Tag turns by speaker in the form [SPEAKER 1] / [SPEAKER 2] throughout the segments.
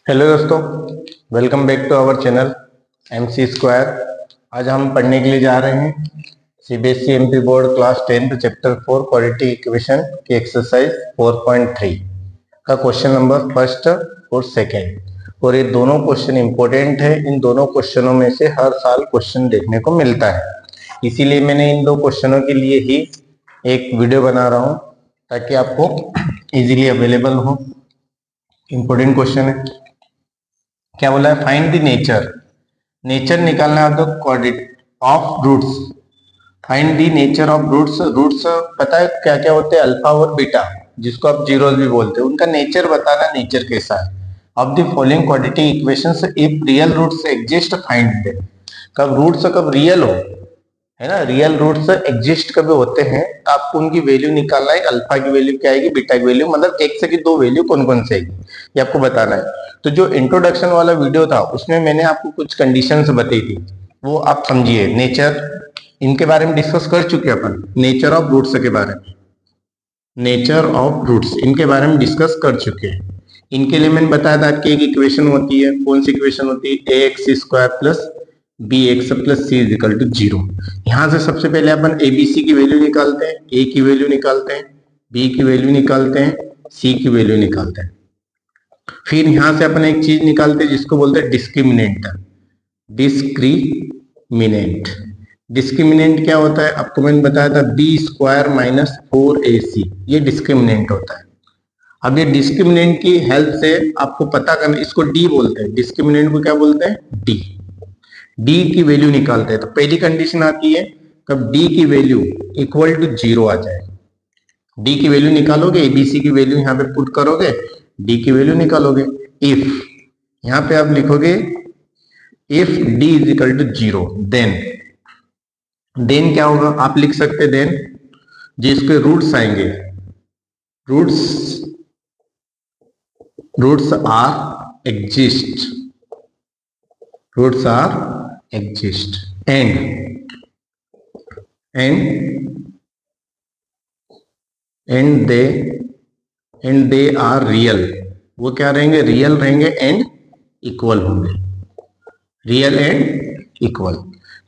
[SPEAKER 1] Hello दोस्तों, welcome back to our channel MC square. आज हम पढ़ने के लिए जा रहे हैं CBSE MP board class 10 chapter 4 quadratic equation की एक्सरसाइज 4.3 का क्वेश्चन नंबर फर्स्ट और सेकेंड। और ये दोनों क्वेश्चन इंपॉर्टेंट है। इन दोनों क्वेश्चनों में से हर साल क्वेश्चन देखने को मिलता है, इसीलिए मैंने इन दो क्वेश्चनों के लिए ही एक वीडियो बना रहा हूँ ताकि आपको इजीली अवेलेबल हो। इंपॉर्टेंट क्वेश्चन है। क्या बोला है? फाइंड द नेचर निकालना है तो quadratic of roots. Find the nature of roots. Roots पता है क्या क्या होते हैं? अल्फा और बीटा, जिसको आप जीरोस भी बोलते हैं। उनका नेचर बताना, नेचर कैसा है। Of the following quadratic equations if real roots exist find them. कब रूट्स कब रियल हो, है ना, रियल रूट्स एग्जिस्ट कभी होते हैं तो आपको उनकी वैल्यू निकालना है। अल्फा की वैल्यू क्या आएगी, बीटा की वैल्यू, मतलब एक से की दो वैल्यू कौन कौन से आएगी, ये आपको बताना है। तो जो इंट्रोडक्शन वाला वीडियो था उसमें मैंने आपको कुछ कंडीशंस बताई थी, वो आप समझिए। नेचर, इनके बारे में डिस्कस कर चुके हैं अपन। नेचर ऑफ रूट्स के बारे में, नेचर ऑफ रूट्स इनके बारे में डिस्कस कर चुके हैं। इनके लिए मैंने बताया था कि एक इक्वेशन होती है। कौन सी इक्वेशन होती है? ax² plus bx plus c is equal to 0। यहां से सबसे पहले अपन abc की वैल्यू निकालते हैं, a की वैल्यू निकालते हैं, b की वैल्यू निकालते हैं, c की वैल्यू निकालते हैं। फिर यहां से अपन एक चीज निकालते हैं जिसको बोलते हैं डिस्क्रिमिनेंट। डिस्क्रिमिनेंट क्या होता है? आपको मैंने बताया था b² माइनस 4ac, ये डिस्क्रिमिनेंट होता है। अब ये डिस्क्रिमिनेंट की हेल्प से आपको पता करना, इसको d बोलते हैं। डिस्क्रिमिनेंट को क्या बोलते हैं? d की वैल्यू निकालते हैं। तो पहली कंडीशन आती है कब d की वैल्यू इक्वल टू 0 आ जाए। d की वैल्यू निकालोगे, abc की वैल्यू यहां पे पुट करोगे, d की वैल्यू निकालोगे। इफ यहां पे आप लिखोगे if d is equal to 0, then क्या होगा? आप लिख सकते देन जिसके रूट्स आएंगे, roots are exist and they are real। वो क्या रहेंगे? रियल रहेंगे एंड इक्वल होंगे। Real and equal.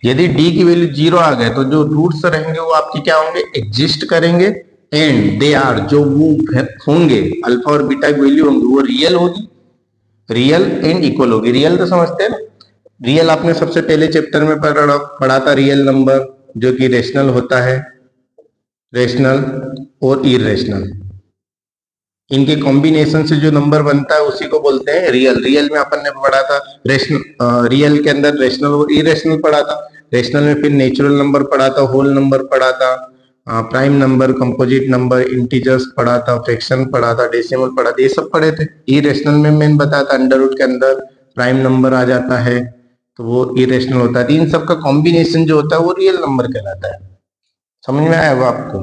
[SPEAKER 1] यदि d की वैल्यू 0 आ गए तो जो रूट्स रहेंगे वो आपके क्या होंगे? एग्जिस्ट करेंगे। एंड दे आर, जो वो होंगे अल्फा और बीटा की वैल्यू होंगी वो रियल होगी। रियल एंड इक्वल होगी। रियल तो समझते हैं ना, रियल आपने सबसे पहले चैप्टर में पढ़ा था। रियल नंबर जो कि रेशनल होता है, रेशनल और इरेशनल, इनके कॉम्बिनेशन से जो नंबर बनता है उसी को बोलते हैं रियल। रियल में अपन ने पढ़ा था रेशनल, रियल के अंदर रेशनल और इरेशनल पढ़ा था। रेशनल में फिर नेचुरल नंबर पढ़ा था, होल नंबर पढ़ा था, prime number, composite number, integers पढ़ा था, फ्रैक्शन पढ़ा था, डेसिमल पढ़ा था, ये सब पढ़े थे। इरेशनल में मैंने बताया था अंडर रूट के अंदर प्राइम नंबर आ जाता है तो वो इरेशनल होता है। इन सब का कॉम्बिनेशन जो होता है वो रियल नंबर कहलाता है। समझ में आया वो आपको?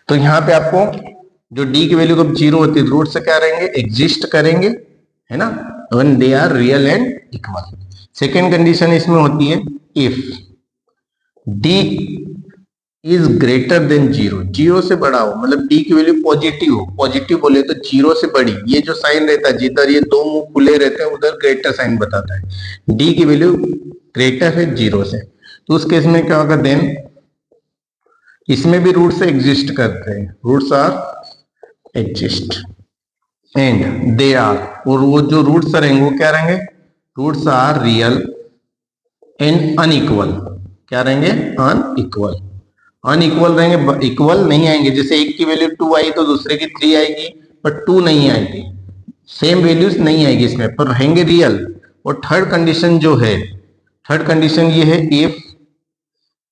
[SPEAKER 1] तो यहाँ पे आपको जो d की वैल्यू कब 0 होती है, रूट से क्या रहेंगे? एग्जिस्ट करेंगे, है ना, when they are real and equal. Second condition इसमें होती है if d is greater than 0, 0 से बड़ा हो, मतलब d की वैल्यू पॉजिटिव हो। पॉजिटिव बोले तो 0 से बड़ी, ये जो साइन रहता है जिधर ये दो मुंह खुले रहते हैं उधर ग्रेटर साइन बताता है। d की वैल्यू ग्रेटर है 0 से, तो उस केस में क्या होगा? देन इसमें भी रूट्स एग्जिस्ट करते हैं, roots are exist and they are, और वो जो रूट्स रहेंगे वो क्या रहेंगे? Roots are real and unequal. क्या रहेंगे? अनइक्वल। अनइक्वल रहेंगे, इक्वल नहीं आएंगे। जैसे एक की वैल्यू 2 आई तो दूसरे की 3 आएगी, पर 2 नहीं आएगी, सेम वैल्यूज नहीं आएगी इसमें, पर रहेंगे रियल। और थर्ड कंडीशन जो है, थर्ड कंडीशन ये है if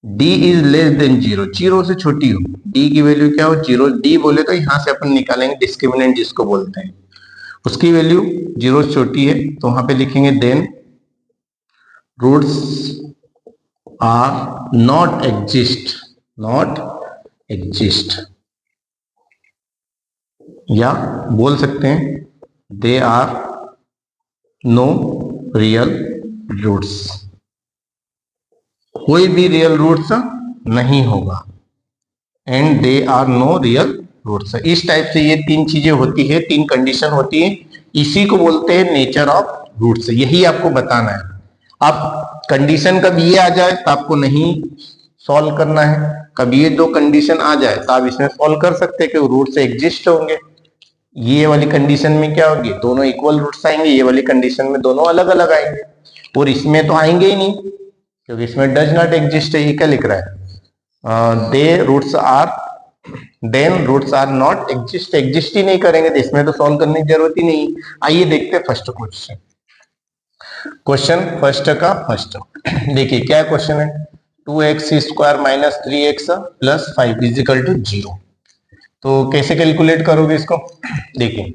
[SPEAKER 1] d is less than 0, 0 से छोटी हो। d की वैल्यू क्या हो? 0। d बोले तो यहां से अपन निकालेंगे डिस्क्रिमिनेंट जिसको बोलते हैं, उसकी वैल्यू 0 से छोटी है तो वहां पे लिखेंगे then roots are not exist, या बोल सकते हैं they are no real roots, कोई भी रियल रूट्स नहीं होगा। And they are no real roots. इस टाइप से ये तीन चीजें होती है, तीन कंडीशन होती है, इसी को बोलते हैं नेचर ऑफ रूट्स। यही आपको बताना है। आप कंडीशन कब ये आ जाए तो आपको नहीं सॉल्व करना है, कभी ये दो कंडीशन आ जाए तो आप इसमें सॉल्व कर सकते हैं कि रूट्स एग्जिस्ट होंगे। ये वाली कंडीशन में क्या होगी, दोनों इक्वल रूट्स आएंगे, ये वाली कंडीशन में दोनों अलग अलग आएंगे, और इसमें तो आएंगे ही नहीं क्योंकि इसमें डज नॉट एग्जिस्ट है। ये क्या लिख रहा है, they roots are then roots are not exist, exist ही नहीं करेंगे तो इसमें तो सॉल्व करने की जरूरत ही नहीं। आइए देखते हैं फर्स्ट क्वेश्चन। क्वेश्चन फर्स्ट का फर्स्ट देखिए क्या क्वेश्चन है, 2x² minus 3x plus 5 is equal to 0। तो कैसे कैलकुलेट करोगे इसको, देखिए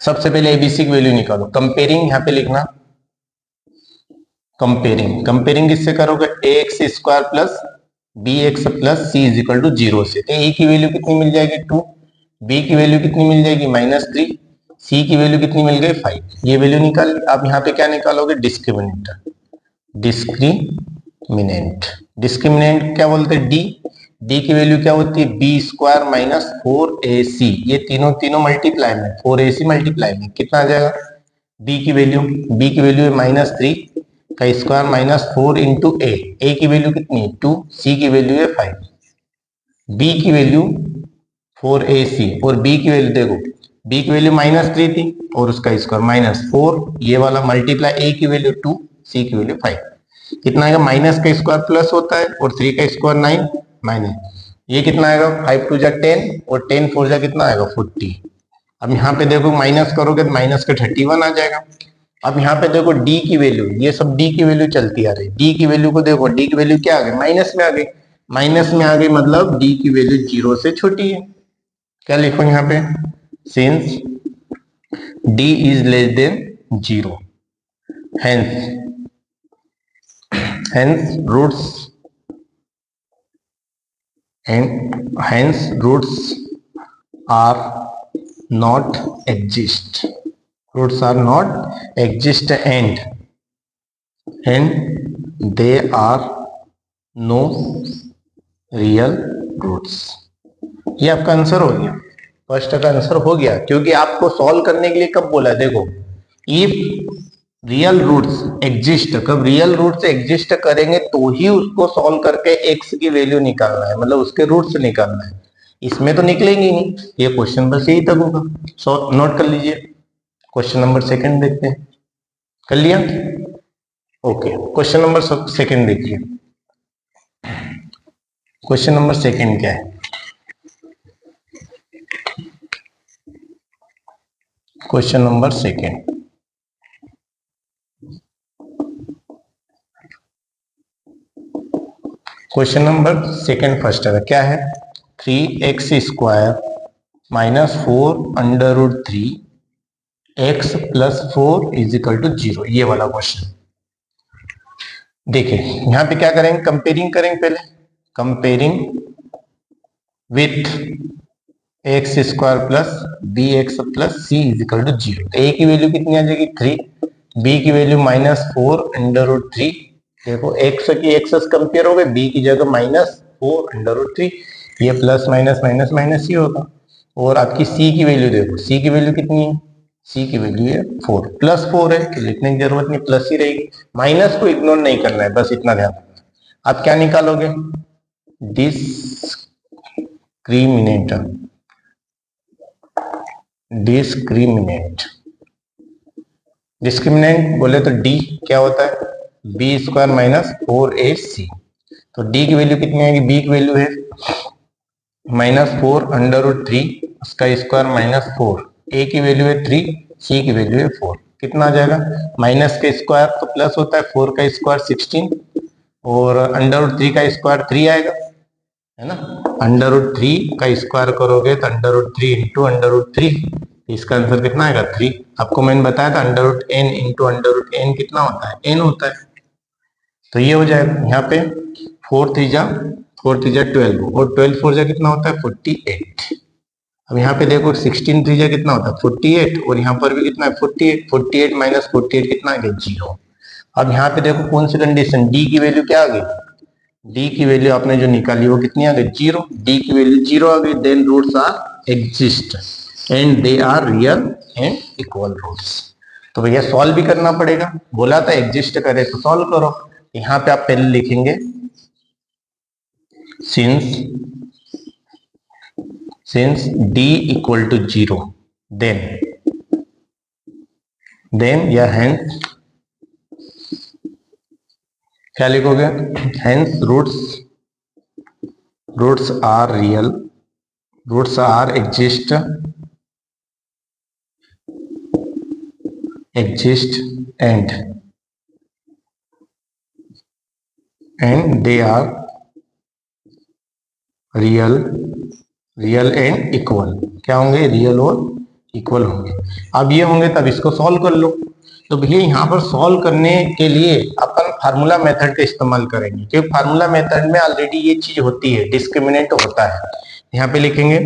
[SPEAKER 1] सबसे पहले एबीसी की वैल्यू निकालो, कंपेयरिंग यहाँ पे लिखना, कंपेयरिंग कंपेयरिंग किससे करोगे, ax² plus bx plus c is equal to 0 से। तो a की वैल्यू कितनी मिल जाएगी 2, b की वैल्यू कितनी मिल जाएगी -3, c की वैल्यू कितनी मिल गई 5। ये वैल्यू निकाल ली। आप यहाँ पे क्या निकालोगे, डिस्क्रिमिनेंट, डिस्क्रिमिनेंट डिस्क्रिमिनेंट क्या बोलते हैं, d की वैल्यू क्या होती है b² माइनस 4ac, ये तीनों मल्टीप्लाई में 4ac मल्टीप्लाई में कितना आ जाएगा, b की वैल्यू है -3 का स्क्वायर माइनस 4 इंटू a की वैल्यू कितनी है 2, c की वैल्यू है 5, b की वैल्यू 4ac और b की वैल्यू देखो, b की वैल्यू -3 थी और उसका स्क्वायर -4, ये वाला मल्टीप्लाई a की वैल्यू 2, c की वैल्यू 5, कितना आएगा, माइनस का स्क्वायर प्लस होता है और 3 का स्क्वायर 9 माइनस, ये कितना आएगा 5 2 जा 10 और 10 4 जा कितना आएगा 40। अब यहाँ पे देखो माइनस करोगे तो माइनस का 31 आ जाएगा। अब यहाँ पे देखो d की वैल्यू, ये सब d की वैल्यू चलती आ रही, d की वैल्यू को देखो, d की वैल्यू क्या आ गई, माइनस में आ गई, माइनस में आ गई मतलब d की वैल्यू 0 से छोटी है। क्या लिखो यहाँ पे, since d is less than 0 hence roots are not exist, and they are no real roots। ये आपका आंसर हो गया, फर्स्ट का आंसर हो गया, क्योंकि आपको सॉल्व करने के लिए कब बोला है, देखो इफ रियल रूट्स एग्जिस्ट, कब रियल रूट्स एग्जिस्ट करेंगे तो ही उसको सॉल्व करके x की वैल्यू निकालना है, मतलब उसके रूट्स निकालना है, इसमें तो निकलेंगे नहीं। ये क्वेश्चन बस यही तक होगा, सो नोट कर लीजिए। क्वेश्चन नंबर सेकंड देखते हैं, कर लिया, ओके। क्वेश्चन नंबर सेकंड देखिए, क्वेश्चन नंबर सेकंड क्या है, question number second, question number second first है, क्या है, 3x² minus 4 under root 3 x plus 4 is equal to 0, ये वाला क्वेश्चन। देखिए यहां पे क्या करेंगे, कंपेयरिंग करेंगे, पहले comparing with x² plus bx plus c is equal to 0। a की वैल्यू कितनी आ जाएगी 3, b की वैल्यू -4 अंडर रूट 3, देखो x की एक्सेस कंपेयर हो गए, b की जगह -4 अंडर रूट 3, ये प्लस माइनस माइनस माइनस ही होगा, और आपकी c की वैल्यू देखो, c की वैल्यू कितनी है, c की वैल्यू है 4, प्लस 4 है कि लिखने की जरूरत नहीं, प्लस ही रहेगी, माइनस को इग्नोर नहीं करना है, बस इतना ध्यान रखना। आप क्या निकालोगे, डिस्क्रिमिनेंट बोले तो d क्या होता है, b² माइनस 4ac, तो d की वैल्यू कितनी आएगी, b की वैल्यू है -4 अंडर रूट 3, उसका स्क्वायर -4, a की वैल्यू है 3, c की वैल्यू है 4, कितना आ जाएगा, माइनस का स्क्वायर तो प्लस होता है, 4 का स्क्वायर 16 और अंडर रूट 3 का स्क्वायर 3 आएगा, है ना, अंडर रूट 3 का स्क्वायर करोगे तो under root 3 into under root 3, इसका आंसर कितना आएगा 3। आपको मैंने बताया था under root n into under root n कितना होता है, n होता है, तो ये हो जाएगा यहाँ पे 4 3 जा 12 और 12 4 जा कितना होता है 48। अब यहाँ पे देखो 16 3 जा कितना होता है 48 और यहाँ पर भी कितना है 48, 48 माइनस 48 कितना आ गया 0। अब यहाँ पे देखो कौन सी कंडीशन, d की वैल्यू क्या आ गई, डी की वैल्यू आपने जो निकाली वो कितनी आ गई, 0। डी की वैल्यू 0 आ गई। Then roots are exist and they are real and equal roots. तो भैया सॉल्व भी करना पड़ेगा, बोला था एग्जिस्ट करे तो सॉल्व करो। यहां पे आप पहले लिखेंगे since d equal to 0 then या हेंस क्या लिखोगे, hence roots are real, roots are exist and they are real and equal. क्या होंगे, रियल और इक्वल होंगे। अब ये होंगे तब इसको सॉल्व कर लो। तो भैया यहाँ पर सॉल्व करने के लिए अपन फार्मूला मेथड का इस्तेमाल करेंगे, क्योंकि फार्मूला मेथड में ऑलरेडी ये चीज होती है, डिस्क्रिमिनेंट होता है। यहाँ पे लिखेंगे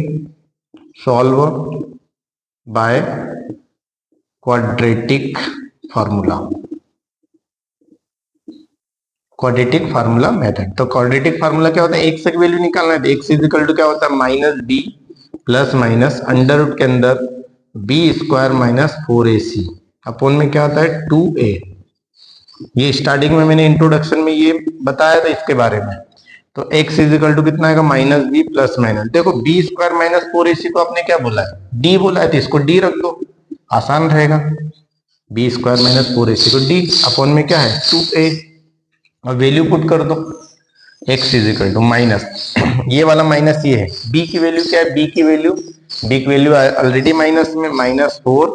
[SPEAKER 1] solve by quadratic formula method. तो क्वाड्रेटिक फार्मूला क्या होता है, एक्स की वैल्यू निकालना है। एक्स इज इक्वल टू क्या होता है, minus B plus minus under root के अंदर B square minus 4ac upon में क्या होता है 2a। ये स्टार्टिंग में मैंने इंट्रोडक्शन में ये बताया था इसके बारे में। तो x इज इक्वल टू कितना आएगा, माइनस बी प्लस माइनस, देखो बी स्क्वायर माइनस 4ac को आपने क्या बोला है, डी बोला है, तो इसको डी रख दो, आसान रहेगा। बी स्क्वायर माइनस 4ac को डी अपोन में क्या है 2a, और वैल्यू पुट कर दो। x is equal to minus ये वाला माइनस ये है, b की वैल्यू क्या है, b की वैल्यू ऑलरेडी माइनस में -4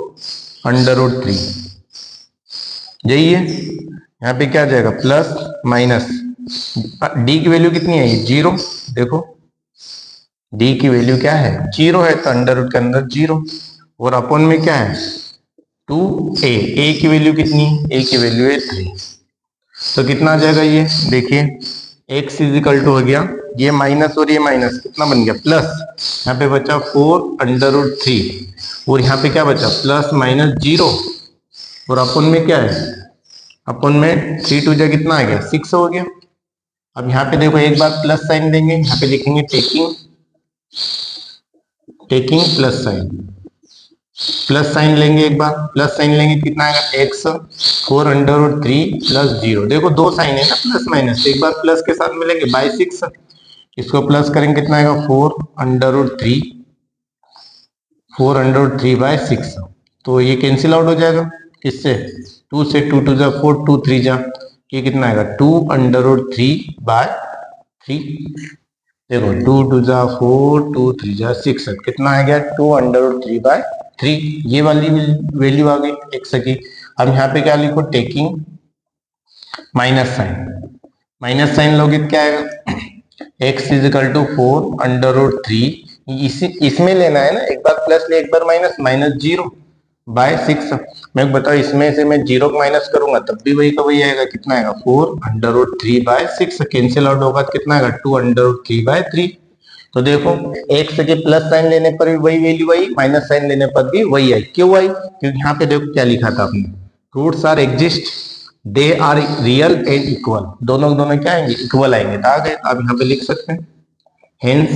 [SPEAKER 1] अंडर रूट 3, यही है। यहाँ पे क्या आ जाएगा प्लस माइनस, d की वैल्यू कितनी है, 0। देखो d की वैल्यू क्या है, 0 है, तो अंडर रूट के अंदर 0, और अपोन में क्या है 2a। a की वैल्यू कितनी, a की वैल्यू है 3। तो कितना आ जाएगा ये देखिए, x इज इक्वल टू हो गया ये माइनस और ये माइनस, कितना बन गया प्लस, यहाँ पे बचा 4 अंडर रूट 3, और यहाँ पे क्या बचा प्लस माइनस 0, और अपन में क्या है, अपन में 3 2 जा कितना आ गया 6 हो गया। अब यहाँ पे देखो एक बार प्लस साइन देंगे, यहाँ पे लिखेंगे टेकिंग प्लस साइन लेंगे, एक बार प्लस साइन लेंगे कितना आएगा x 4 अंडर रूट 3 प्लस 0। देखो दो साइन है ना प्लस माइनस, एक बार प्लस के साथ मिलेंगे बाय 6, इसको प्लस करेंगे कितना आएगा 4 अंडर रूट 3 बाय 6। तो ये कैंसिल आउट हो जाएगा इससे, 2 से 2 2 जा 4 2 3 जा, ये कितना आएगा 2 अंडर रूट 3 बाय 3। देखो 2 2 जा 4 2 3 जा 6, कितना आ गया 2 अंडर रूट 3 बाय 3। ये वाली वैल्यू आ गई x की। अब यहाँ पे क्या लिखो, टेकिंग माइनस साइन लोगे क्या आएगा, x is equal to 4 under root 3, इसमें लेना है ना, एक बार प्लस ले एक बार माइनस 0 बाय 6। मैं बताओ इसमें से मैं 0 को माइनस करूंगा तब भी वही का वही आएगा, कितना आएगा 4 under root 3 by 6, cancel out होगा तो कितना आएगा 2 अंडर रूट 3 बाय 3। तो देखो x के प्लस साइन लेने पर भी वही वैल्यू आई, माइनस साइन लेने पर भी वही आई। क्यों आई, क्योंकि यहाँ पे देखो क्या लिखा था आपने, roots are exist they are real and equal, दोनों क्या आएंगे इक्वल आएंगे, तो आ गए। आप यहाँ पे लिख सकते हैं hence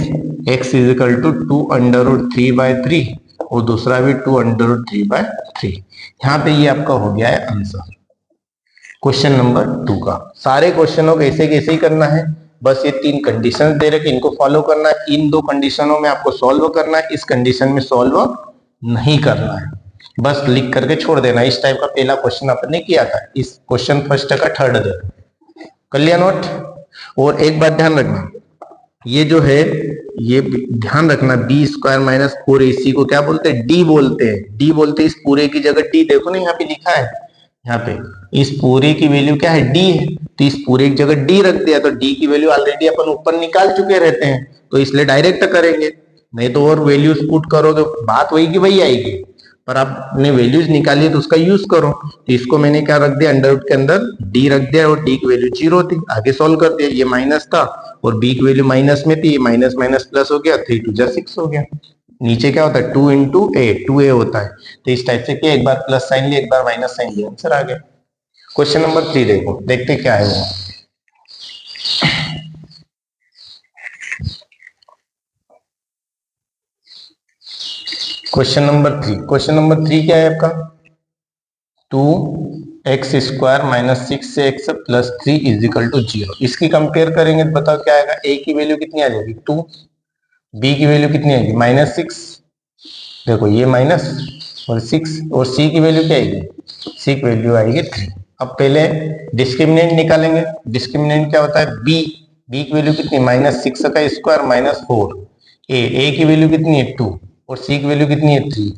[SPEAKER 1] x is equal to 2 under root 3 by 3, और दूसरा भी 2 अंडर रूट 3 बाय 3। यहाँ पे ये आपका हो गया है आंसर क्वेश्चन नंबर 2 का। सारे क्वेश्चनों को ऐसे कैसे ही करना है, बस ये 3 कंडीशंस दे रखे, इनको फॉलो करना है। इन 2 कंडीशनों में आपको सॉल्व करना है, इस कंडीशन में सॉल्व नहीं करना है, बस लिख करके छोड़ देना। इस टाइप का पहला क्वेश्चन आपने किया था, इस क्वेश्चन फर्स्ट का थर्ड दे कर लिया नोट। और एक बात ध्यान रखना, ये जो है ये ध्यान रखना, बी स्क्वायर माइनस 4ac को क्या बोलते हैं, डी बोलते हैं। डी बोलते हैं इस पूरे की जगह डी, देखो ना यहाँ पे लिखा है, यहाँ पे इस पूरे की वैल्यू क्या है डी है, तो इस पूरे की जगह डी रख दिया, तो डी की वैल्यू ऑलरेडी अपन ऊपर निकाल चुके रहते हैं, तो इसलिए डायरेक्ट करेंगे, नहीं तो और वैल्यूज पुट करोगे बात वही की वही आएगी। पर आपने वैल्यूज निकाली है तो उसका यूज करो। तो इसको मैंने क्या रख दिया, अंडर रूट के अंदर डी रख दिया, और डी की वैल्यू 0 थी, आगे सॉल्व कर दिया, ये माइनस था और बी की वैल्यू माइनस में थी, माइनस माइनस प्लस हो गया, 3 2 जा 6 हो गया। नीचे क्या होता है 2 इंटू ए, 2a होता है, तो इस टाइप से किया, एक बार प्लस साइन लिया एक बार माइनस साइन लिया, आंसर आ गया। क्वेश्चन नंबर 3 देखो, देखते क्या है वो। क्वेश्चन नंबर 3, क्वेश्चन नंबर 3 क्या है आपका, 2x² minus 6x plus 3 is equal to 0। इसकी कंपेयर करेंगे तो बताओ क्या आएगा, a की वैल्यू कितनी आ जाएगी 2, b की वैल्यू कितनी आएगी -6, देखो ये माइनस और 6, और c की वैल्यू क्या आएगी, c की वैल्यू आएगी 3। अब पहले डिस्क्रिमिनेंट निकालेंगे। डिस्क्रिमिनेंट क्या होता है, b की वैल्यू कितनी, -6 का स्क्वायर माइनस 4, a की वैल्यू कितनी है 2 और c की वैल्यू कितनी है 3,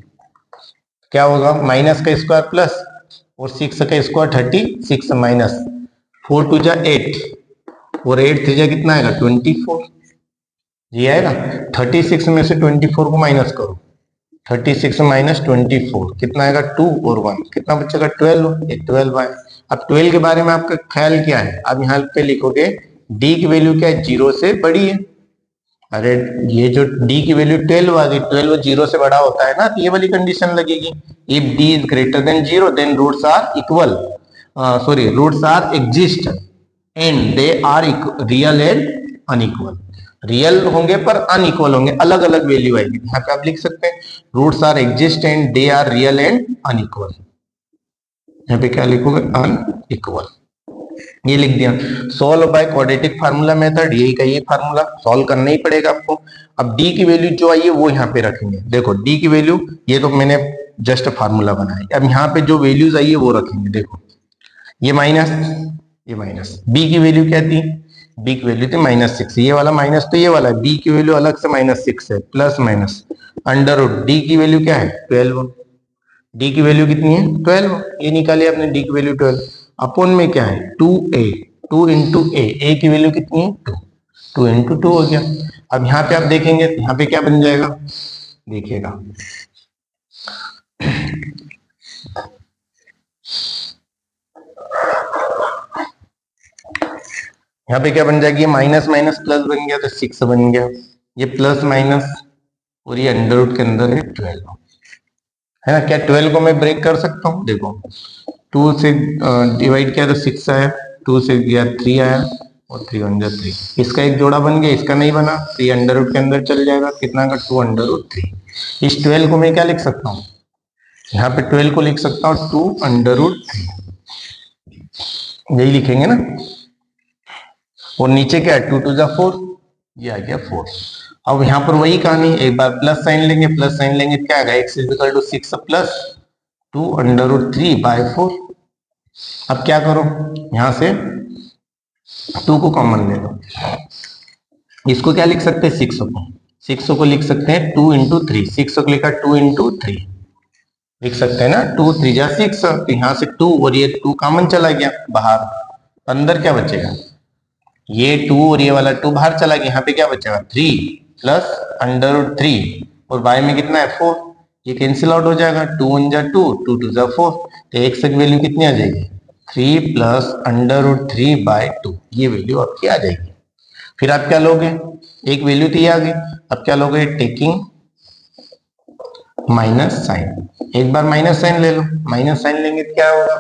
[SPEAKER 1] क्या होगा, माइनस का स्क्वायर प्लस और 6 का स्क्वायर 36 माइनस 4 टू जा 8 और 8 3 जा कितना आएगा 24, ये आएगा। 36 में से 24 को माइनस करो, 36 माइनस 24 कितना आएगा 2 और 1 कितना बचेगा 12, ये 12 आए। अब 12 के बारे में आपका ख्याल क्या है, अब यहाँ पे लिखोगे d की वैल्यू क्या है, 0 से बड़ी है। अरे ये जो d की वैल्यू 12 आ गई, 12 0 से बड़ा होता है ना, तो ये वाली कंडीशन लगेगी, if d is greater than 0 then roots are equal, sorry roots are exist and they are real and unequal. Real होंगे पर अनइक्वल होंगे, अलग अलग वैल्यू आएगी। यहाँ पे आप लिख सकते हैं roots are exist and they are real and unequal. यहाँ पे क्या लिखोगे, अनइक्वल, ये लिख दिया। Solve by quadratic formula method, यही का ये फार्मूला सॉल्व करना ही पड़ेगा आपको। अब d की वैल्यू जो आई है वो यहाँ पे रखेंगे, देखो d की वैल्यू, ये तो मैंने जस्ट फार्मूला बनाया, अब यहाँ पे जो वैल्यूज आई है वो रखेंगे। देखो ये माइनस, ये माइनस, b की वैल्यू क्या थी, b की वैल्यू थी -6, ये वाला माइनस तो ये वाला, b की वैल्यू अलग से -6 है, plus minus under root d की वैल्यू क्या है 12, d की वैल्यू कितनी है 12, ये निकाली आपने d की वैल्यू 12, अपोन में क्या है 2a, 2 इंटू a की वैल्यू कितनी है 2, 2 इंटू 2 हो गया। अब यहाँ पे आप देखेंगे यहाँ पे क्या बन जाएगा, देखिएगा यहाँ पे क्या बन जाएगी, माइनस माइनस प्लस बन गया तो 6 बन गया, ये प्लस माइनस और ये अंडर रूट के अंदर है 12, है ना। क्या 12 को मैं ब्रेक कर सकता हूँ, देखो 2 से डिवाइड किया तो 6 आया, 2 से गया 3 आया और 3 1 3, इसका एक जोड़ा बन गया, इसका नहीं बना तो ये अंडर रूट के अंदर चल जाएगा, कितना का 2 अंडर रूट 3। इस 12 को मैं क्या लिख सकता हूँ, यहाँ पे 12 को लिख सकता हूँ 2 अंडर रूट 3, यही लिखेंगे ना। और नीचे क्या है 2 2 जा 4, ये आ गया 4। अब यहाँ पर वही कहानी, एक बार प्लस साइन लेंगे, प्लस साइन लेंगे क्या आएगा, x equal to 6 plus 2 under root 3 by 4। अब क्या करो, यहां से 2 को कॉमन ले लो, इसको क्या लिख सकते हैं 600 को लिख सकते हैं 2 इंटू 3, 600 को लिखा 2 इंटू 3 लिख सकते हैं ना, 2 3 जा 6, तो यहाँ से 2 और ये 2 कॉमन चला गया बाहर, अंदर क्या बचेगा, ये 2 और ये वाला 2 बाहर चला गया, यहाँ पे क्या बचेगा 3 प्लस अंडर रूट 3 और बाय में कितना है 4, ये कैंसिल आउट हो जाएगा, 2 1 जा 2, 2 2 जा 4, तो x की वैल्यू कितनी आ जाएगी 3 प्लस अंडर रूट 3 बाय 2, ये वैल्यू आपकी आ जाएगी। फिर आप क्या लोगे, एक वैल्यू तो ये आ गई, अब क्या लोगे टेकिंग माइनस साइन, एक बार माइनस साइन ले लो, माइनस साइन लेंगे तो क्या होगा,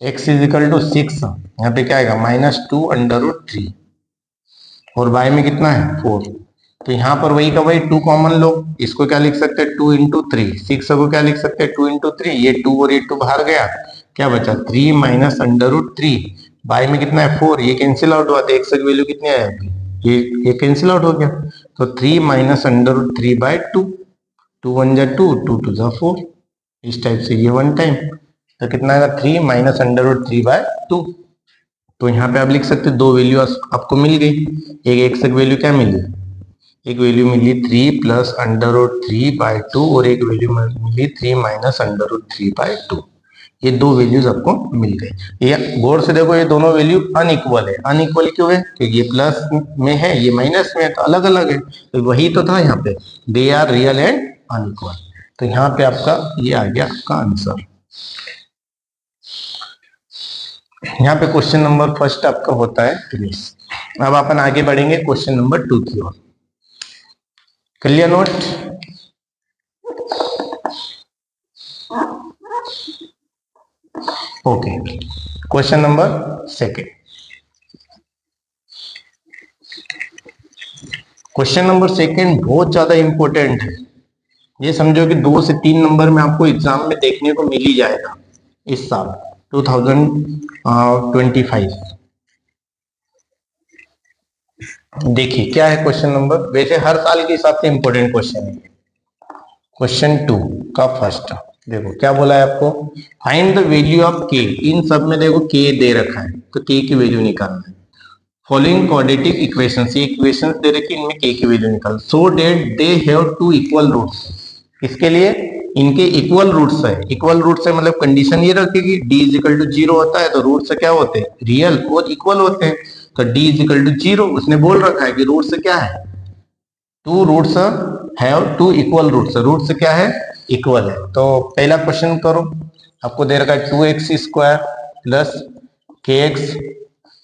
[SPEAKER 1] x इज इक्वल टू 6, यहाँ पे क्या आएगा -2 अंडर रूट 3 और बाय में कितना है 4, तो यहाँ पर वही का वही 2 कॉमन लो, इसको क्या लिख सकते हैं 2 इंटू 3, 6 को क्या लिख सकते हैं 2 इंटू 3, ये 2 और ये 2 बाहर गया, क्या बचा 3 माइनस अंडर रूट 3, बाय में कितना है 4, ये कैंसिल आउट हुआ, तो x की वैल्यू कितनी आएगी, ये कैंसिल आउट हो गया, तो 3 माइनस अंडर रूट 3 बाय 2, 2 1 जा 2, 2 2 जा 4, इस टाइप से ये 1 टाइम, तो कितना आएगा 3 माइनस अंडर रूट 3 बाय 2। तो यहाँ पे आप लिख सकते दो वैल्यू आपको मिल गई, एक x की वैल्यू क्या मिली, एक वैल्यू मिली 3 प्लस अंडर रूट 3 बाय 2 और एक वैल्यू मिली 3 माइनस अंडर रूट 3 बाय 2, ये दो वैल्यूज आपको मिल गई। ये गौर से देखो, ये दोनों वैल्यू अनइक्वल है, अनइक्वल क्यों है, क्योंकि ये प्लस में है ये माइनस में है, तो अलग अलग है, तो वही तो था यहाँ पे, they are real and unequal, तो यहाँ पे आपका ये आ गया आपका आंसर। यहाँ पे क्वेश्चन नंबर फर्स्ट आपका होता है फिनिश। अब अपन आगे बढ़ेंगे क्वेश्चन नंबर 2 की ओर, कर लिया note. Okay, question number second, question number second बहुत ज्यादा इंपॉर्टेंट है, ये समझो कि 2 से 3 नंबर में आपको एग्जाम में देखने को मिल ही जाएगा इस साल 2025। देखिए क्या है क्वेश्चन नंबर, वैसे हर साल के हिसाब से इंपॉर्टेंट क्वेश्चन है। क्वेश्चन 2 का फर्स्ट देखो क्या बोला है आपको, फाइंड द वैल्यू ऑफ के। इन सब में देखो के दे रखा है तो के की वैल्यू निकालना है। फॉलोइंग क्वाड्रेटिक इक्वेशंस, ये इक्वेशंस दे रखी है, इनमें के की वैल्यू निकाल, so that they have two equal roots. इसके लिए इनके इक्वल रूट्स है। इक्वल रूट्स है मतलब कंडीशन ये रखेगी d इज इक्वल टू 0 होता है तो रूट्स क्या होते हैं, रियल और इक्वल होते हैं। तो d इज इक्वल टू 0 उसने बोल रखा है कि रूट्स क्या है, two roots have two equal roots, roots क्या है, इक्वल है। तो पहला क्वेश्चन करो, आपको दे रखा है 2x square plus kx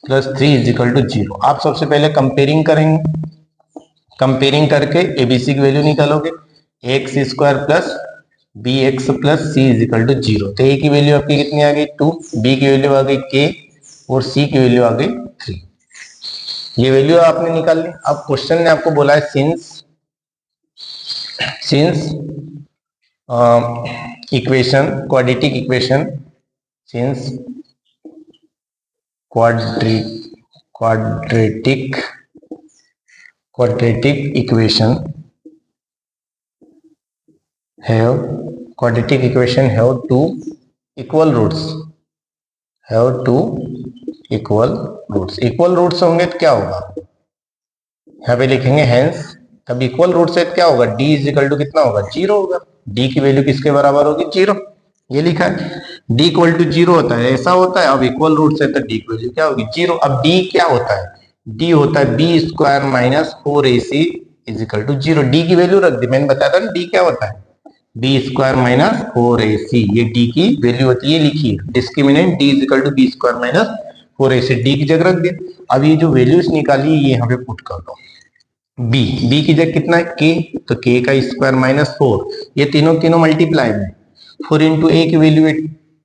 [SPEAKER 1] plus 3 is equal to 0। आप सबसे पहले कंपेयरिंग करेंगे, कंपेयरिंग करके एबीसी की वैल्यू निकालोगे, X square plus B x plus C is equal to 0। तो ए की वैल्यू आपकी कितनी आ गई 2, बी की वैल्यू आ गई के और सी की वैल्यू आ गई 3। ये वैल्यू आपने निकाल ली। अब क्वेश्चन ने आपको बोला है since equation quadratic equation, since quadratic equation have two equal roots, equal roots होंगे तो क्या होगा, यहाँ पे लिखेंगे हेंस, तब इक्वल रूट्स है तो क्या होगा, d इज इक्वल टू कितना होगा 0 होगा। d की वैल्यू किसके बराबर होगी 0, ये लिखा है d इक्वल टू 0 होता है, ऐसा होता है। अब इक्वल रूट्स है तो d की वैल्यू क्या होगी 0। अब d क्या होता है, d होता है b square minus 4ac is equal to 0। d की वैल्यू रख दी, मैंने बताया था ना d क्या होता है, b स्क्वायर माइनस 4ac, ये d की वैल्यू होती है, लिखिए discriminant d is equal to b square minus 4ac, d की जगह रख दिया। अब ये जो वैल्यूज निकाली ये यहाँ पे पुट कर दो, b की जगह कितना है k, तो k का स्क्वायर माइनस 4, ये तीनों मल्टीप्लाई में 4 इंटू ए की वैल्यू है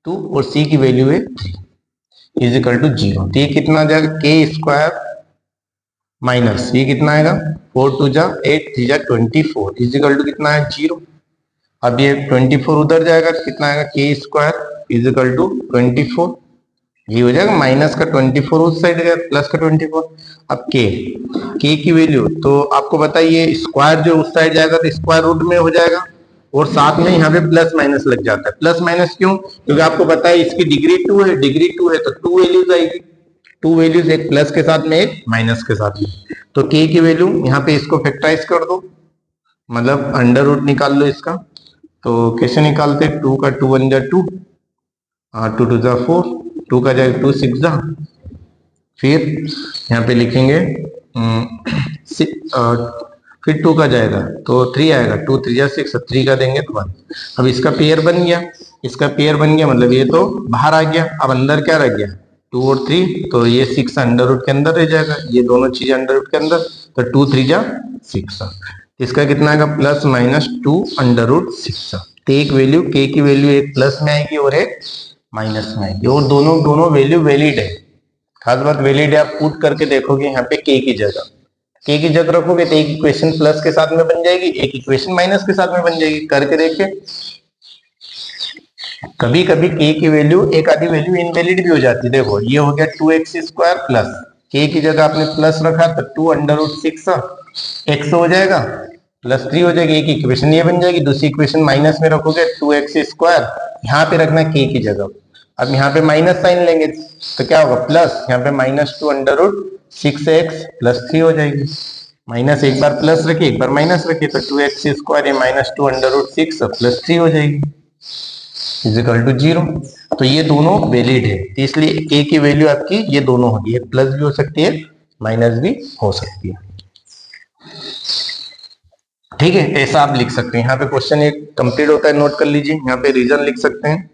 [SPEAKER 1] 2 और c की वैल्यू है 3 इज इक्वल टू 0। तो ये कितना आ जाएगा k स्क्वायर माइनस ये कितना आएगा 4 2 जा 8 3 जा 24 इज इक्वल टू कितना है 0। अब ये 24 उधर जाएगा तो कितना आएगा k square is equal to 24, ये हो जाएगा माइनस का 24 उस साइड गया प्लस का 24। अब k की वैल्यू तो आपको बताइए, स्क्वायर जो उस साइड जाएगा तो स्क्वायर रूट में हो जाएगा और साथ में यहाँ पे प्लस माइनस लग जाता है। प्लस माइनस क्यों, क्योंकि आपको पता है इसकी डिग्री 2 है, डिग्री 2 है तो 2 वैल्यूज आएगी, 2 वैल्यूज, एक प्लस के साथ में एक माइनस के साथ में। तो k की वैल्यू यहाँ पे इसको फैक्टराइज कर दो, मतलब अंडर रूट निकाल लो इसका। तो कैसे निकालते, 2 का 2 1 जा 2, 2 2 जा 4, 2 का जाएगा 2 6 जा, फिर यहाँ पे लिखेंगे फिर 2 का जाएगा तो 3 आएगा, 2 3 जा 6, 3 का देंगे तो 1। अब इसका पेयर बन गया, इसका पेयर बन गया मतलब ये तो बाहर आ गया। अब अंदर क्या रह गया 2 और 3, तो ये 6 अंडर रूट के अंदर रह जाएगा, ये दोनों चीजें अंडर रूट के अंदर, तो 2 3 जा 6, इसका कितना आएगा प्लस माइनस 2 अंडर रूट 6। तो एक वैल्यू k की वैल्यू एक प्लस में आएगी और एक माइनस में आएगी, और दोनों वैल्यू वैलिड है। खास बात वैलिड है, आप पुट करके देखोगे यहाँ पे k की जगह रखोगे तो एक इक्वेशन प्लस के साथ में बन जाएगी, एक इक्वेशन माइनस के साथ में बन जाएगी। करके देखे, कभी कभी k की वैल्यू एक आधी वैल्यू इनवैलिड भी हो जाती है। देखो ये हो गया 2x स्क्वायर प्लस k की जगह आपने प्लस रखा तो 2 अंडर रूट 6 x हो जाएगा प्लस 3 हो जाएगी, एक इक्वेशन ये बन जाएगी। दूसरी इक्वेशन माइनस में रखोगे 2x स्क्वायर, यहाँ पे रखना k की जगह। अब यहाँ पे माइनस साइन लेंगे तो क्या होगा प्लस, यहाँ पे minus 2 under root 6x plus 3 हो जाएगी। माइनस एक बार प्लस रखिए एक बार माइनस रखिए तो 2x स्क्वायर है माइनस 2 अंडर रूट 6 प्लस 3 हो जाएगी इज इक्वल टू 0। तो ये दोनों वैलिड है, इसलिए k की वैल्यू आपकी ये दोनों होगी, एक प्लस भी हो सकती है माइनस भी हो सकती है। ठीक है, ऐसा आप लिख सकते हैं। यहाँ पे क्वेश्चन एक कंप्लीट होता है, नोट कर लीजिए, यहाँ पे रीजन लिख सकते हैं।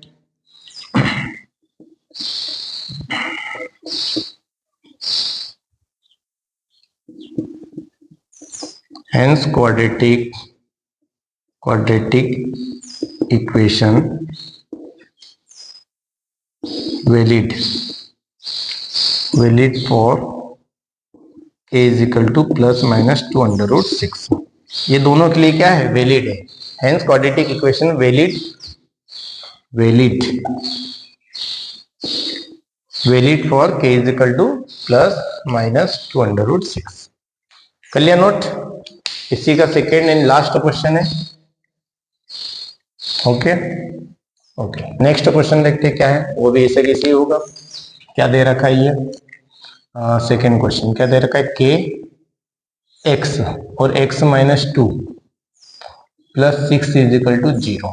[SPEAKER 1] Hence quadratic equation valid for k is equal to plus minus 2 under root 6। ये दोनों के लिए क्या है वैलिड है। Hence quadratic equation valid for k is equal two plus minus 2√6। कर लिया नोट? इसी का सेकेंड एंड लास्ट क्वेश्चन है। ओके ओके, नेक्स्ट क्वेश्चन देखते हैं क्या है, वो भी ऐसे कैसे होगा। क्या दे रखा है ये सेकेंड क्वेश्चन, क्या दे रखा है, के एक्स और x minus 2 plus 6 is equal to 0।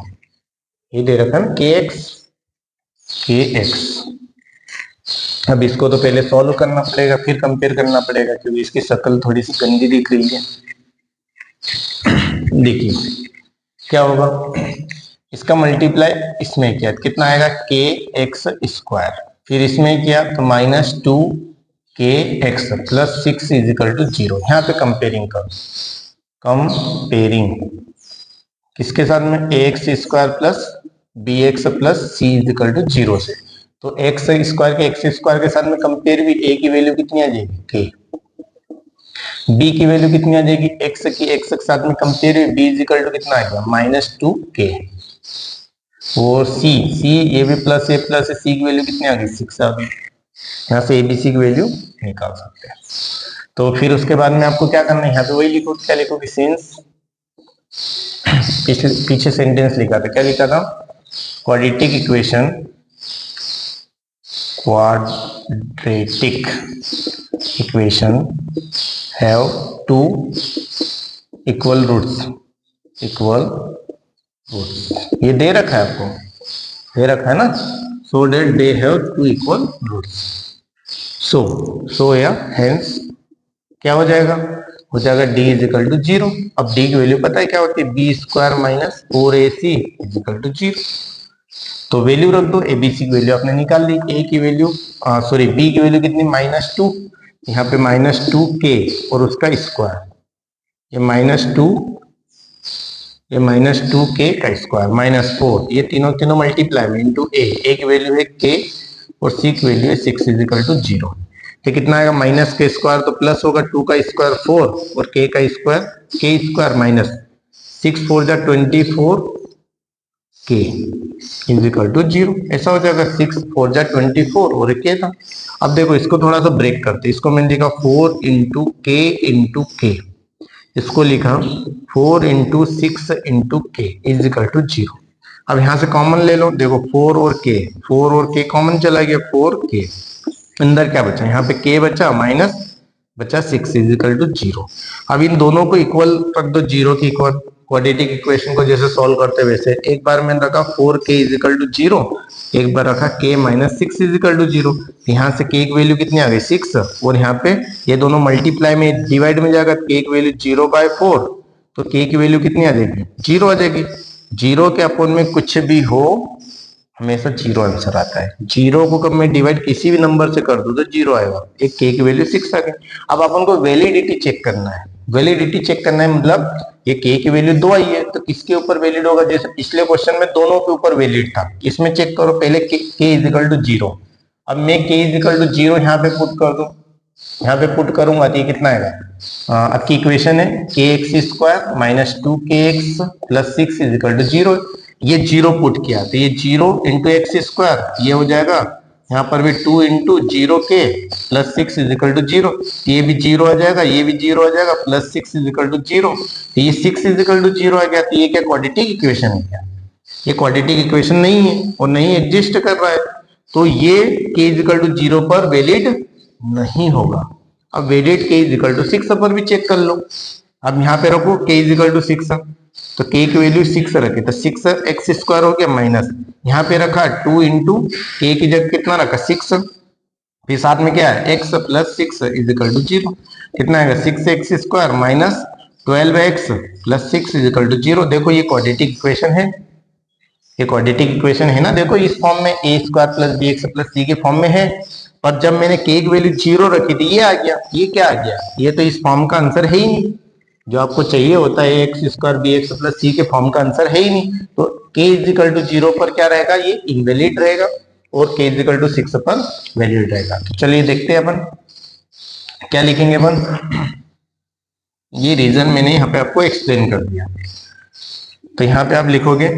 [SPEAKER 1] ये दे रखा है के एक्स। अब इसको तो पहले सॉल्व करना पड़ेगा, फिर कंपेयर करना पड़ेगा, क्योंकि इसकी शक्ल थोड़ी सी गंदी दिख रही है। देखिए क्या होगा, इसका मल्टीप्लाई इसमें किया तो कितना आएगा, के एक्स स्क्वायर, फिर इसमें किया तो माइनस 2 के x plus 6 is equal to 0। यहाँ पे कंपेयरिंग करो, कंपेयरिंग किसके साथ में, a x square plus B x plus C is equal to 0 से। तो एक्स स्क्वायर के साथ में कंपेयर भी, ए की वैल्यू कितनी आ जाएगी, के, बी की वैल्यू कितनी आ जाएगी, एक्स के साथ में कंपेयर भी, बी इज इक्वल टू कितना आ गया, माइनस 2 के, और सी ये भी प्लस ए प्लस सी की वैल्यू कितनी आ गई, 6 आ गई। यहाँ से एबीसी की वैल्यू निकाल सकते हैं। तो फिर उसके बाद में आपको क्या करना है, यहाँ पे वही लिखो, क्या लिखोगे, सिंस, पीछे सेंटेंस लिखा था, क्या लिखा था, quadratic equation have two equal roots, ये दे रखा है आपको, दे रखा है ना, so that they have two equal roots. So या हेंस क्या हो जाएगा, d इज इक्वल टू 0। अब d की वैल्यू पता है क्या होती है, B square minus 4ac is equal to 0। तो वैल्यू रख दो, एबीसी की वैल्यू आपने निकाल ली, ए की वैल्यू बी की वैल्यू कितनी, माइनस 2, यहाँ पे माइनस 2k और उसका स्क्वायर, ये माइनस 2k का स्क्वायर माइनस 4, ये तीनों मल्टीप्लाई में इंटू ए की वैल्यू है k और सी की वैल्यू है 6 इज इक्वल टू 0। ये कितना आएगा, माइनस के स्क्वायर तो प्लस होगा, 2 का स्क्वायर 4 और k का स्क्वायर, k स्क्वायर माइनस 6 4 जा 24 k इज इक्वल टू 0। ऐसा हो जाएगा, 6 4 जा 24 और k था। अब देखो इसको थोड़ा सा ब्रेक करते, इसको मैंने लिखा 4 इंटू k, इसको लिखा 4 into 6 into k is equal to 0। अब यहां से कॉमन ले लो, देखो 4 और k कॉमन चला गया, 4k, अंदर क्या बचा, यहाँ पे k बचा माइनस बचा 6 इज इक्वल टू 0। अब इन दोनों को इक्वल रख दो, 0 की इक्वल, क्वाड्रेटिक इक्वेशन को जैसे सॉल्व करते वैसे। एक बार मैंने रखा 4k इज इक्वल टू 0, एक बार रखा k minus 6 is equal to 0। यहाँ से k की वैल्यू कितनी आ गई, 6, और यहाँ पे ये दोनों मल्टीप्लाई में डिवाइड में जाएगा, k की वैल्यू 0/4, तो k की वैल्यू कितनी आ जाएगी, 0 आ जाएगी। 0 के अपोन में कुछ भी हो हमेशा 0 आंसर आता है। 0 को कब मैं डिवाइड किसी भी नंबर से कर दूं तो 0 आएगा। एक k की वैल्यू 6 आ गई। अब अपन को वैलिडिटी चेक करना है, मतलब ये k की वैल्यू 2 आई है तो किसके ऊपर वैलिड होगा, जैसे पिछले क्वेश्चन में दोनों के ऊपर वैलिड था, इसमें चेक करो पहले k इज इक्वल टू 0। अब मैं k इज इक्वल टू 0 यहाँ पे पुट कर दूं, यहाँ पे पुट करूंगा तो ये कितना आएगा, आपकी इक्वेशन है K X square minus 2kx plus 6 is equal to 0। ये 0 पुट किया तो ये 0 इंटू एक्स स्क्वायर, ये हो जाएगा यहाँ पर भी 2 into 0k plus 6 is equal to 0, ये भी 0 आ जाएगा, ये भी 0 आ जाएगा, प्लस 6 इज इक्वल टू 0, तो ये 6 इज इक्वल टू 0 आ गया। तो ये क्या क्वाड्रेटिक इक्वेशन है क्या, ये क्वाड्रेटिक इक्वेशन नहीं है और नहीं एग्जिस्ट कर रहा है, तो ये k इज इक्वल टू 0 पर वैलिड नहीं होगा। अब valid k is equal to 6 पर भी चेक कर लो। अब यहाँ पे रखो k इज इक्वल टू 6, तो k की वैल्यू 6 रखी तो 6 एक्स स्क्वायर हो गया माइनस, यहाँ पे रखा 2 इंटू k की जगह कितना रखा 6, फिर साथ में क्या है x plus 6 is equal to 0, कितना आएगा 6 X square minus 12x plus 6 is equal to 0। देखो ये क्वाड्रेटिक इक्वेशन है, ये क्वाड्रेटिक इक्वेशन है ना, देखो इस फॉर्म में a square plus B x plus c के फॉर्म में है, पर जब मैंने k की वैल्यू 0 रखी थी ये आ गया, ये क्या आ गया, ये तो इस फॉर्म का आंसर है ही नहीं। जो आपको चाहिए होता है x square b x plus c के फॉर्म का आंसर है ही नहीं, तो k इज इक्वल टू 0 पर क्या रहेगा, ये इनवैलिड रहेगा, और k इज इक्वल टू 6 पर वैलिड रहेगा। तो चलिए देखते हैं अपन क्या लिखेंगे अपन, ये रीजन मैंने यहाँ पे आपको एक्सप्लेन कर दिया। तो यहाँ पे आप लिखोगे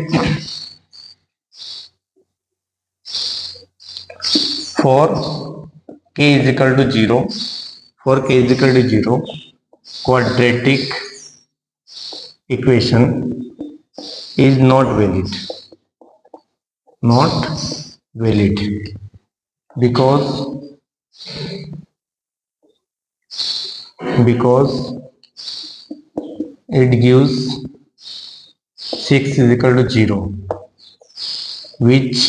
[SPEAKER 1] for k is equal to 0, for k is equal to 0 quadratic equation is not valid because it gives 6 is equal to 0, which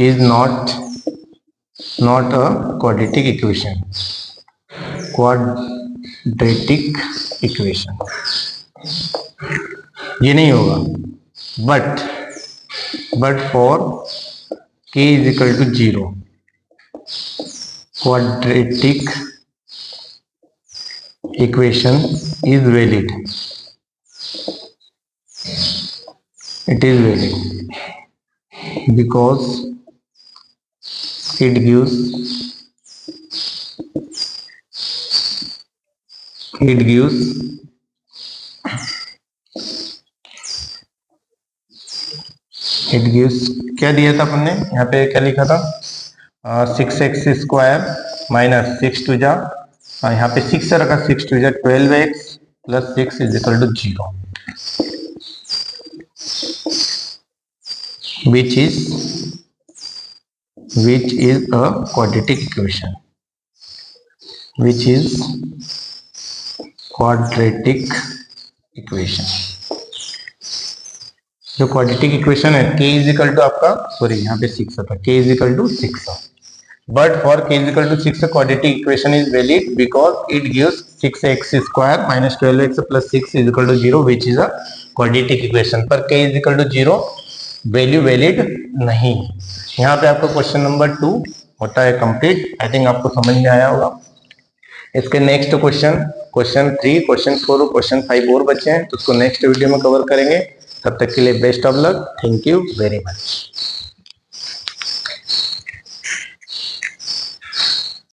[SPEAKER 1] is not a quadratic equation. ये नहीं होगा, but for k is equal to 0 quadratic equation is valid. It is valid because it gives क्या दिया था अपन ने यहाँ पे, क्या लिखा था 6x स्क्वायर माइनस 6 टू जा, यहाँ पे 6 से रखा 6 टू जा 12x plus 6 is equal to 0, which is a quadratic equation. जो क्वाड्रेटिक इक्वेशन है k इज इक्वल टू आपका, सॉरी यहाँ पे 6 था, k is equal to 6, but for k is equal to 6 quadratic equation is valid because it gives 6x square minus 12x plus 6 is equal to 0, which is a quadratic equation. पर k is equal to 0 value valid नहीं। यहाँ पे आपको question number 2 होता है complete. I think आपको समझ में आया होगा। इसके नेक्स्ट क्वेश्चन 3, क्वेश्चन 4 और क्वेश्चन 5 और बचे हैं, तो उसको नेक्स्ट वीडियो में कवर करेंगे। तब तक के लिए best of luck. Thank you very much.